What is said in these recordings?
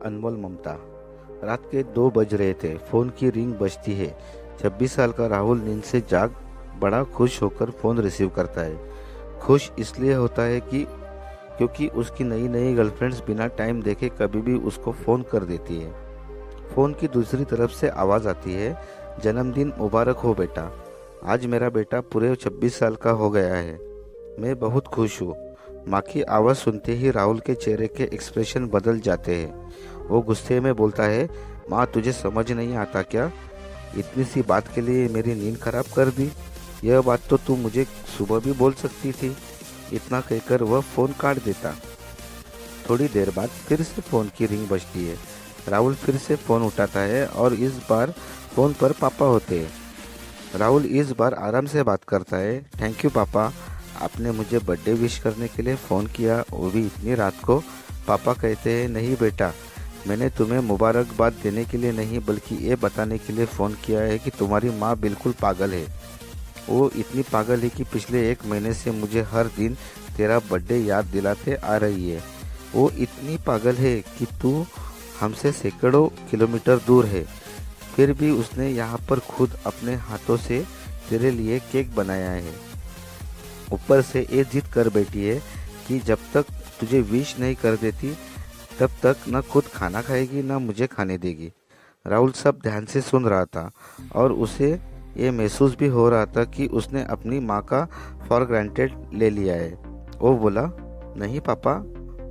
अनमोल ममता। रात के 2 बज रहे थे। फोन की रिंग बजती है। 26 साल का राहुल नींद से जाग बड़ा खुश होकर फोन रिसीव करता है। खुश इसलिए होता है कि क्योंकि उसकी नई नई गर्लफ्रेंड्स बिना टाइम देखे कभी भी उसको फोन कर देती है। फोन की दूसरी तरफ से आवाज आती है, जन्मदिन मुबारक हो बेटा। आज मेरा बेटा पूरे 26 साल का हो गया है। मैं बहुत खुश हूँ। माँ की आवाज़ सुनते ही राहुल के चेहरे के एक्सप्रेशन बदल जाते हैं। वो गुस्से में बोलता है, माँ तुझे समझ नहीं आता क्या? इतनी सी बात के लिए मेरी नींद खराब कर दी। यह बात तो तू मुझे सुबह भी बोल सकती थी। इतना कहकर वह फ़ोन काट देता। थोड़ी देर बाद फिर से फ़ोन की रिंग बजती है। राहुल फिर से फ़ोन उठाता है और इस बार फ़ोन पर पापा होते हैं। राहुल इस बार आराम से बात करता है। थैंक यू पापा, आपने मुझे बर्थडे विश करने के लिए फ़ोन किया, वो भी इतनी रात को। पापा कहते हैं, नहीं बेटा, मैंने तुम्हें मुबारकबाद देने के लिए नहीं बल्कि ये बताने के लिए फ़ोन किया है कि तुम्हारी माँ बिल्कुल पागल है। वो इतनी पागल है कि पिछले 1 महीने से मुझे हर दिन तेरा बर्थडे याद दिलाते आ रही है। वो इतनी पागल है कि तू हमसे सैकड़ों किलोमीटर दूर है, फिर भी उसने यहाँ पर खुद अपने हाथों से तेरे लिए केक बनाया है। ऊपर से ये जिद कर बैठी है कि जब तक तुझे विश नहीं कर देती तब तक न खुद खाना खाएगी न मुझे खाने देगी। राहुल सब ध्यान से सुन रहा था और उसे ये महसूस भी हो रहा था कि उसने अपनी माँ का फॉर ग्रांटेड ले लिया है। वो बोला, नहीं पापा,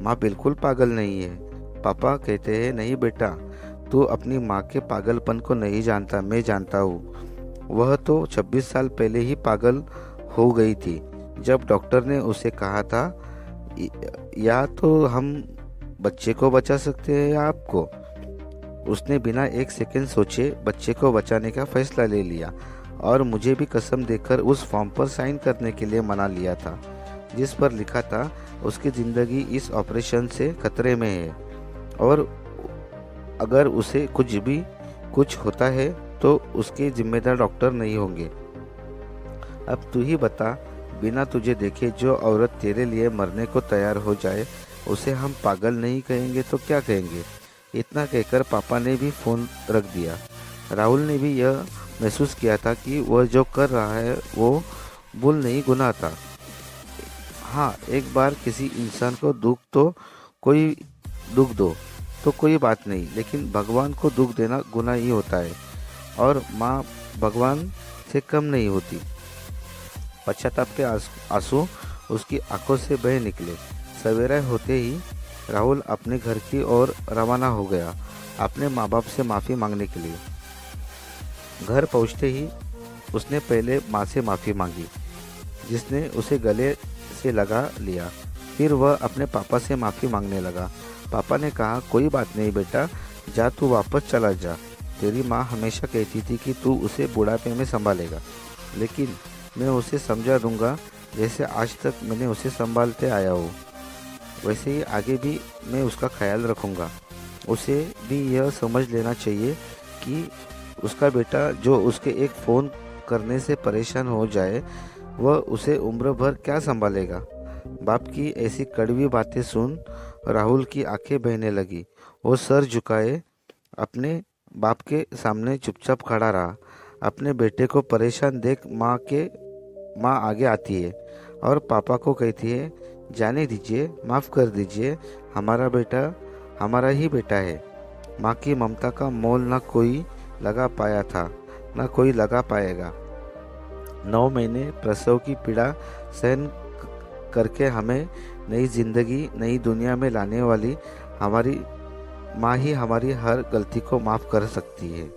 माँ बिल्कुल पागल नहीं है। पापा कहते हैं, नहीं बेटा, तू अपनी माँ के पागलपन को नहीं जानता, मैं जानता हूँ। वह तो 26 साल पहले ही पागल हो गई थी जब डॉक्टर ने उसे कहा था या तो हम बच्चे को बचा सकते हैं या आपको। उसने बिना 1 सेकंड सोचे बच्चे को बचाने का फैसला ले लिया और मुझे भी कसम देकर उस फॉर्म पर साइन करने के लिए मना लिया था जिस पर लिखा था उसकी ज़िंदगी इस ऑपरेशन से खतरे में है और अगर उसे कुछ होता है तो उसके जिम्मेदार डॉक्टर नहीं होंगे। अब तू ही बता, बिना तुझे देखे जो औरत तेरे लिए मरने को तैयार हो जाए उसे हम पागल नहीं कहेंगे तो क्या कहेंगे? इतना कहकर पापा ने भी फ़ोन रख दिया। राहुल ने भी यह महसूस किया था कि वह जो कर रहा है वो भूल नहीं, गुनाह था। हाँ, एक बार किसी इंसान को दुख दो तो कोई बात नहीं, लेकिन भगवान को दुख देना गुनाह ही होता है और माँ भगवान से कम नहीं होती। पश्चाताप के आंसू उसकी आंखों से बह निकले। सवेरा होते ही राहुल अपने घर की ओर रवाना हो गया, अपने माँ बाप से माफ़ी मांगने के लिए। घर पहुँचते ही उसने पहले माँ से माफ़ी मांगी, जिसने उसे गले से लगा लिया। फिर वह अपने पापा से माफ़ी मांगने लगा। पापा ने कहा, कोई बात नहीं बेटा, जा तू वापस चला जा। तेरी माँ हमेशा कहती थी कि तू उसे बुढ़ापे में संभालेगा, लेकिन मैं उसे समझा दूंगा जैसे आज तक मैंने उसे संभालते आया हूँ। वैसे ही आगे भी मैं उसका ख्याल रखूँगा। उसे भी यह समझ लेना चाहिए कि उसका बेटा जो उसके एक फ़ोन करने से परेशान हो जाए वह उसे उम्र भर क्या संभालेगा। बाप की ऐसी कड़वी बातें सुन राहुल की आंखें बहने लगी। वो सर झुकाए अपने बाप के सामने चुपचाप खड़ा रहा। अपने बेटे को परेशान देख माँ आगे आती है और पापा को कहती है, जाने दीजिए, माफ़ कर दीजिए, हमारा बेटा हमारा ही बेटा है। माँ की ममता का मोल न कोई लगा पाया था, न कोई लगा पाएगा। 9 महीने प्रसव की पीड़ा सहन करके हमें नई जिंदगी, नई दुनिया में लाने वाली हमारी माँ ही हमारी हर गलती को माफ़ कर सकती है।